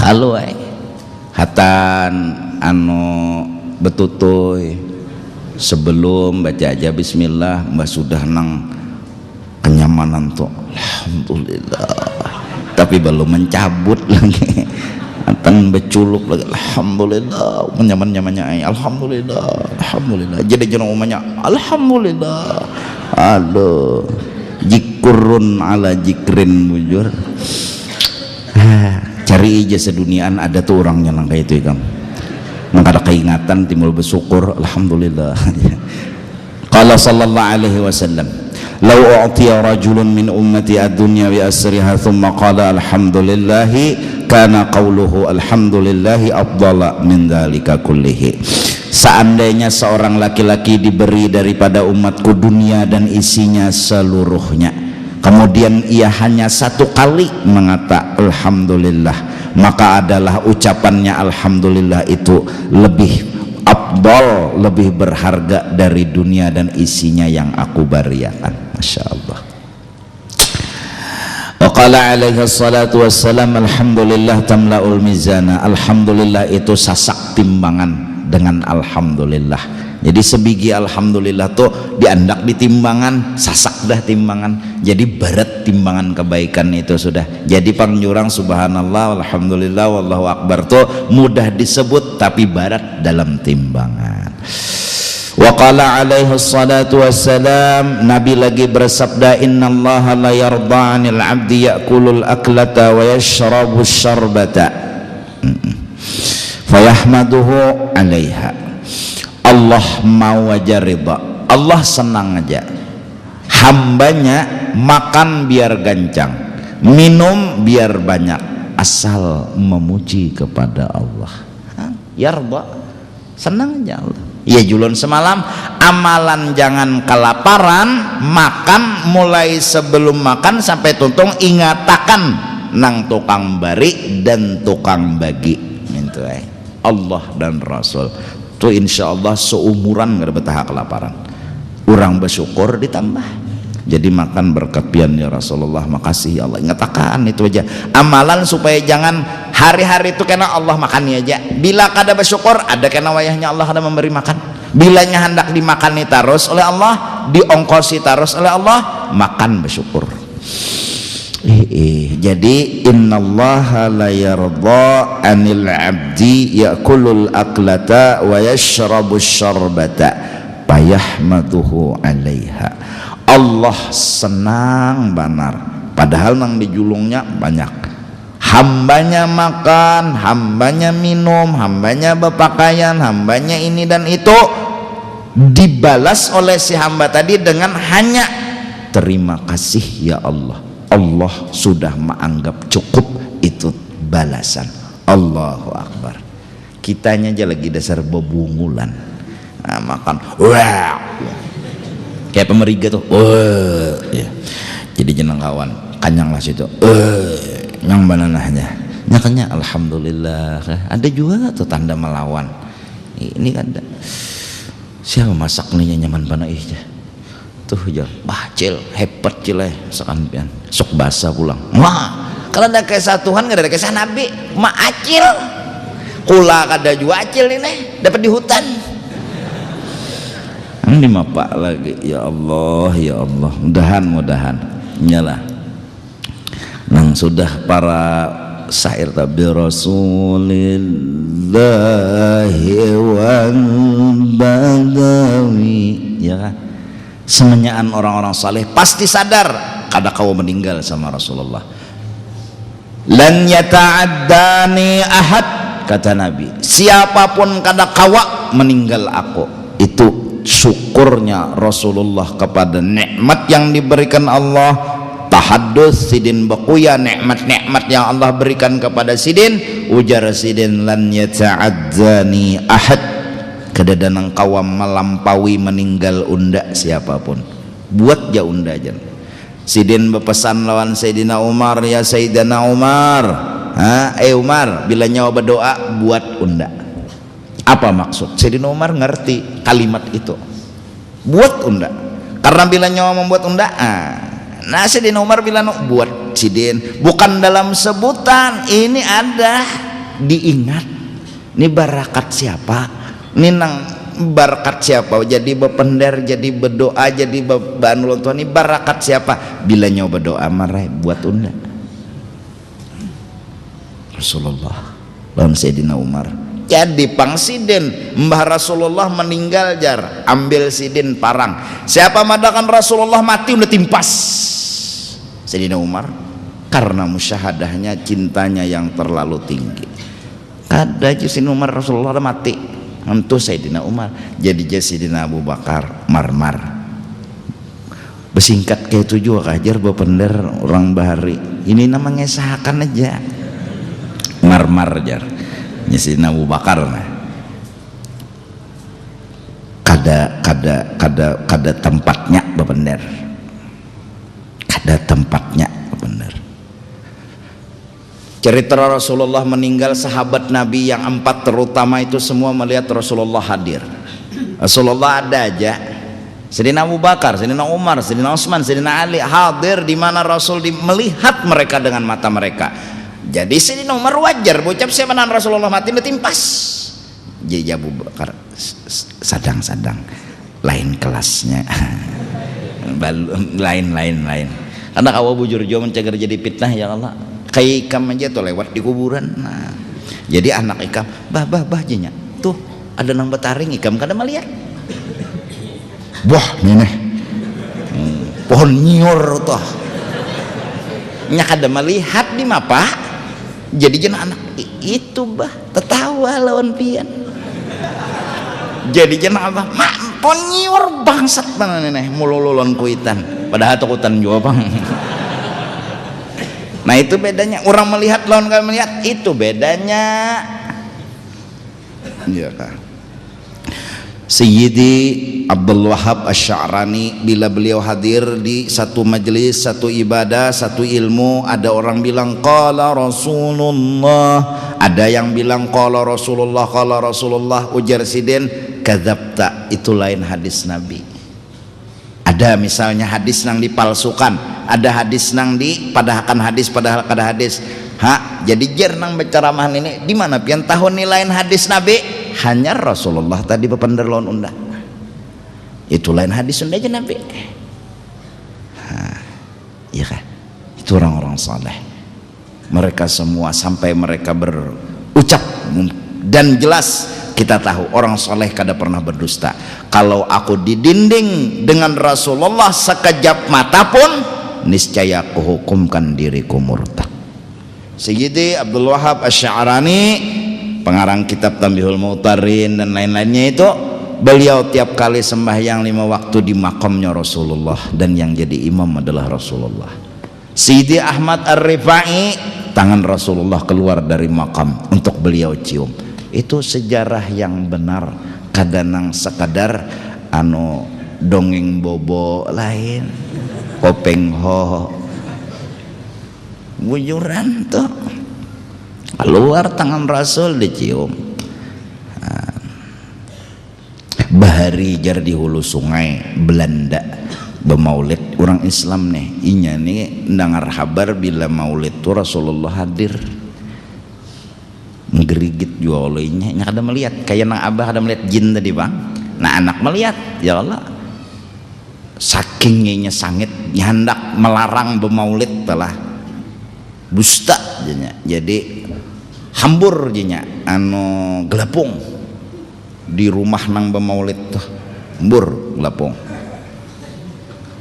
Kalau hatan betutuy sebelum baca aja bismillah, mbak sudah nang kenyamanan tuh alhamdulillah, tapi belum mencabut lagi hatan beculuk lagi alhamdulillah, nyaman-nyamannya alhamdulillah, jadi jenong umumnya alhamdulillah. Aduh, jikurun ala jikrin bujur. Cari aja seduniaan ada tuh orangnya nang kayak itu kan, nang ada keingatan timbul bersyukur alhamdulillah. Qala sallallahu alaihi wasallam, law u'tiya rajulun min ummati ad-dunya bi asriha thumma qala alhamdulillahi kana qawluhu alhamdulillahi afdala min dzalika kullihi. Seandainya seorang laki-laki diberi daripada umatku dunia dan isinya seluruhnya, kemudian ia hanya satu kali mengata alhamdulillah, maka adalah ucapannya alhamdulillah itu lebih afdal, lebih berharga dari dunia dan isinya yang aku bariakan. Masya Allah. Wa qala alaihi salatu wassalam, alhamdulillah tamla'ul mizana. Alhamdulillah itu sasak timbangan dengan alhamdulillah. Jadi sebiji alhamdulillah tuh diandak di timbangan, sasak dah timbangan, jadi berat timbangan kebaikan itu sudah. Jadi pangjurang subhanallah alhamdulillah wallahu akbar tuh mudah disebut tapi berat dalam timbangan. Wa qala alaihi salatu wassalam, Nabi lagi bersabda, innallaha la yarda 'anil 'abdi ya'kulul aklata wa yashrabu syarbata fayahmaduhu 'alaiha. Allah mau aja ridha, Allah senang aja hambanya makan biar gancang, minum biar banyak, asal memuji kepada Allah. Yarda, senang aja Allah. Ya julun semalam amalan jangan kelaparan, makan mulai sebelum makan sampai tuntung ingatakan nang tukang bari dan tukang bagi gitu Allah dan Rasul tuh insyaallah seumuran gak ada betah kelaparan, orang bersyukur ditambah jadi makan berkat pian ya Rasulullah, makasih ya Allah. Ingatakan itu aja amalan supaya jangan hari-hari itu kena Allah makannya aja, bila kada bersyukur ada kena wayahnya Allah ada memberi makan, bilanya hendak dimakani terus oleh Allah diongkosi terus oleh Allah, makan bersyukur. Jadi innallaha la yarda anil abdi ya'kulul aklata wa yashrabus syarbata fayahmaduhu 'alaiha. Allah senang benar padahal nang dijulungnya banyak, hambanya makan, hambanya minum, hambanya berpakaian, hambanya ini dan itu, dibalas oleh si hamba tadi dengan hanya terima kasih ya Allah. Allah sudah menganggap cukup itu balasan. Allahu Akbar. Kitanya aja lagi dasar bebungulan, nah, makan wah kayak pemeriga tuh, ya. Jadi jeneng kawan kanyang lah situ, yang bananahnya nyakanya alhamdulillah. Ada juga tuh tanda melawan. Ini kan ada siapa masak nih nyaman panah ihnya tuh ya bacil hebat cileh sekan pian sok basa pulang. Wah kalau ada kisah Tuhan nggak ada kisah Nabi mah acil kula kada juga acil ini dapat di hutan ini mapak lagi. Ya Allah ya Allah, mudahan nyalah nang sudah para syair tabi Rasulillahi wal badawi, ya kan, semenyaan orang-orang saleh pasti sadar kada kau meninggal sama Rasulullah. Lan yata'addani ahad, kata Nabi, siapapun kada kawa meninggal aku. Itu syukurnya Rasulullah kepada nikmat yang diberikan Allah. Tahaddus sidin bakuya nikmat-nikmat yang Allah berikan kepada sidin. Ujar sidin, lan yata'addani ahad, kedadanang kawam melampaui meninggal unda siapapun. Buat ja unda aja. Sidin berpesan lawan Sayyidina Umar, ya Sayyidina Umar, Umar, bila nyawa berdoa buat unda. Apa maksud? Sayyidina Umar ngerti kalimat itu, buat unda, karena bila nyawa membuat unda. Nah Sayyidina Umar bilang buat sidin, bukan dalam sebutan, ini ada diingat. Ini barakat siapa? Ini nang barakat siapa? Jadi berpender, jadi berdoa, jadi banul Tuhan. Ini barakat siapa? Bila nyawa berdoa marah buat unda. Rasulullah lawan Sayyidina Umar. Jadi pangsidin Mbah Rasulullah meninggal jar, ambil sidin parang. Siapa madakan Rasulullah mati udah timpas Sayyidina Umar, karena musyahadahnya, cintanya yang terlalu tinggi. Kada aja Sayyidina Umar Rasulullah mati, untuk Sayyidina Umar jadi Sayyidina Abu Bakar marmar. Bersingkat kayak itu juga kajar bapender orang bahari. Ini namanya sahakan aja marmar jar. Sayyidina Abu Bakar nah. Kada tempatnya bener, kada tempatnya bener. Cerita Rasulullah meninggal, sahabat Nabi yang 4 terutama itu semua melihat Rasulullah hadir. Rasulullah ada aja. Sayyidina Abu Bakar, Sayyidina Umar, Sayyidina Utsman, Sayyidina Ali hadir di mana Rasul melihat mereka dengan mata mereka. Jadi Sayyidina Umar wajar bocap siapa nan Rasulullah mati ditimpas. Jadi Abu Bakar sadang-sadang lain kelasnya. lain. Karena kau bujur jo mencagar jadi fitnah ya Allah. Kayak ikam aja tuh lewat di kuburan. Nah, jadi anak ikam, bah jenya. Tuh ada nang betaring ikam kada melihat. Wah, neneh. Pohon nyiur tuh. Nya kada melihat di mapa. Jadi jenah anak itu bah tertawa lawan pian. Jadi jenah abah pon nyiur bangsat mana neneh mulululon kuitan padahal takutan juga bang. Nah itu bedanya orang melihat lawan kalian melihat, itu bedanya. Iya kah? Sayyidi Abdul Wahab Asy-Sya'rani bila beliau hadir di satu majelis, satu ibadah, satu ilmu, ada orang bilang qala Rasulullah, ada yang bilang qala Rasulullah, ujar sidin kadzabta, itu lain hadis Nabi. Ada misalnya hadis nang dipalsukan, ada hadis nang dipadahkan hadis padahal kada hadis. Jadi jer nang berceramah ini di mana pian tahun ni lain hadis Nabi, hanya Rasulullah tadi bepender lawan unda. Itu lain hadis Sunda aja Nabi. Iya kan? Itu orang-orang saleh. Mereka semua sampai mereka berucap dan jelas kita tahu orang soleh kada pernah berdusta. Kalau aku didinding dengan Rasulullah sekejap mata pun, niscaya aku hukumkan diriku murtad. Sayyidi Abdul Wahab Asy-Sya'rani, pengarang kitab Tanbihul Mu'tarin dan lain-lainnya itu, beliau tiap kali sembahyang 5 waktu di makamnya Rasulullah dan yang jadi imam adalah Rasulullah. Sayyidi Ahmad Ar-Rifai, tangan Rasulullah keluar dari makam untuk beliau cium. Itu sejarah yang benar, kadang sekadar dongeng bobo lain, kopeng ho bujuran tuh keluar tangan Rasul dicium. Bahari jar di hulu sungai Belanda bemaulid orang Islam nih, inya nih dengar kabar bila maulid tuh Rasulullah hadir. Ngerigit juga olehnya, nya kada melihat kayak nang abah kada melihat jin tadi bang. Nah anak melihat, ya Allah, sakingnya sangit hendak melarang bemaulid telah dusta jenya. Jadi hambur jenya gelapung di rumah nang bemaulid tuh, hambur gelapung.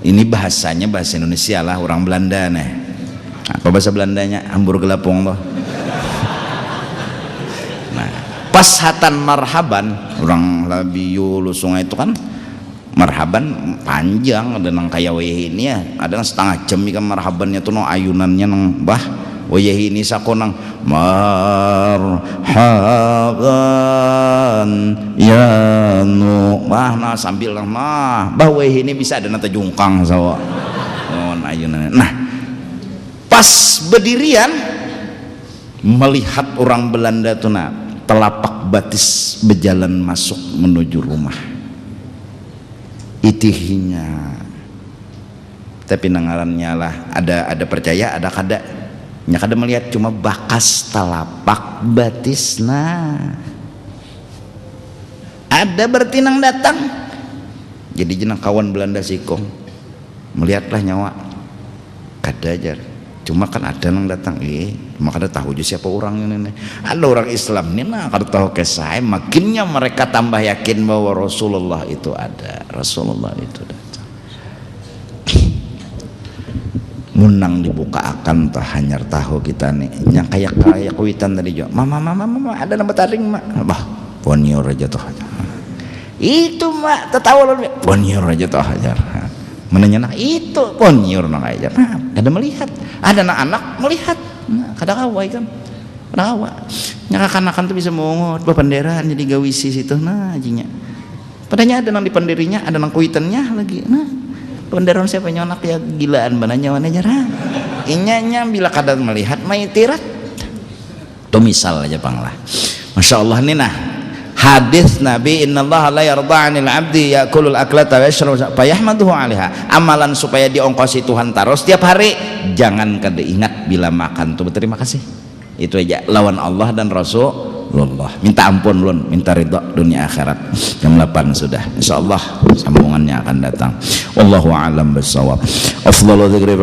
Ini bahasanya bahasa Indonesia lah, orang Belanda nih. Apa bahasa Belandanya? Hambur gelapung tuh. Pas hatan marhaban, orang labiyu lu sungai itu kan marhaban panjang, ada nang kayak wayah ini ya, ada nang setengah jam ikan marhabannya tuh no ayunannya nang bah wayah ini sako nang marhaban ya nu bah nah sambil nang bah wayah ini bisa ada nata jungkang sawa ayunan. Nah pas berdirian melihat orang Belanda tuh nah telapak batis berjalan masuk menuju rumah itihinya, tapi nangarannya lah ada percaya ada kada nya kada melihat cuma bakas telapak batis. Nah ada berarti nang datang jadi jenang kawan Belanda sikong melihatlah nyawa kada ajar, cuma kan ada nang datang maka ada tahu juga siapa orang ini. Ada orang Islam ini nah kalau tahu kesai makinnya mereka tambah yakin bahwa Rasulullah itu ada, Rasulullah itu datang. Munang dibuka akan hanyar tahu kita nih yang kayak kuitan tadi juga mama ada nama taring mak bah ponior aja tuh itu mak tertawa lalu ponior aja tuh hajar menanya nah itu ponior nang ajar. Nah ada melihat ada anak melihat. Nah, kadang awai kan, kadang awak nyakakan tuh bisa mongot penderan jadi gawisi situ. Nah ajinya padanya ada nang di pendirinya, ada nang kuitannya lagi. Nah penderan siapa nyonak ya gilaan bananya wana jarang inyanya bila kadang melihat maitirat tuh misal aja panglah. Masya Allah nih nah hadis Nabi innallaha la yarda 'anil 'abdi ya'kulul aklata wa yashrabu fayahmaduhu 'alaiha. Amalan supaya diongkosi Tuhan taruh setiap hari, jangan kada ingat bila makan tuh berterima kasih. Itu aja lawan Allah dan Rasulullah. Minta ampun lun, minta ridha dunia akhirat. Jam 8 sudah. Insyaallah sambungannya akan datang. Wallahu a'lam bissawab. Afdhalu dzikri